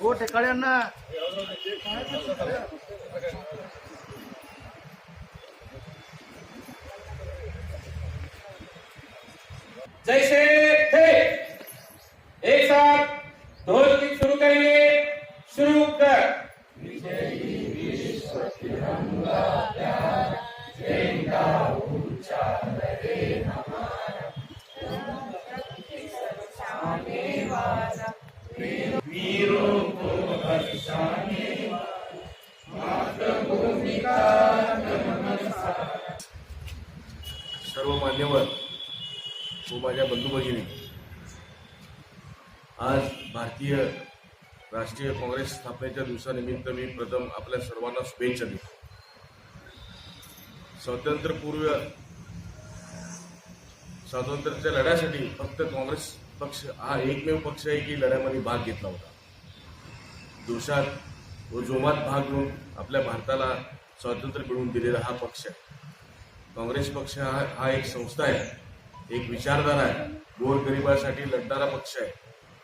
हो टेकाळ्यांना जैसे थे एक साथ ढोल की शुरू करेंगे। शुरू कर। सर्व मान्यवर व माझ्या बंधू भगिनी, आज भारतीय राष्ट्रीय काँग्रेस स्थापनेच्या दिवसानिमित्त मी प्रथम आपल्या सर्वांना शुभेच्छा देतो। स्वातंत्र्याच्या लढ्यासाठी फक्त काँग्रेस पक्ष हा एकमेव पक्ष आहे की लढ्यामध्ये भाग घेतला होता। जोशात व जोमात भाग घेऊन आपल्या भारताला स्वातंत्र्य मिळवून दिलेला हा पक्ष आहे। काँग्रेस पक्ष हा एक संस्था आहे, एक विचारधारा आहे, गोरगरिबासाठी लढणारा पक्ष आहे,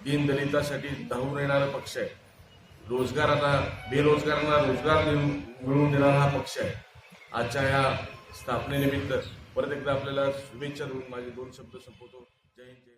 दीनदलितासाठी धावून येणारा पक्ष आहे, बेरोजगारांना रोजगार मिळवून देणारा हा पक्ष आहे। आजच्या या स्थापनेनिमित्त परत एकदा आपल्याला शुभेच्छा देऊन माझे दोन शब्द संपवतो। जय हिंद।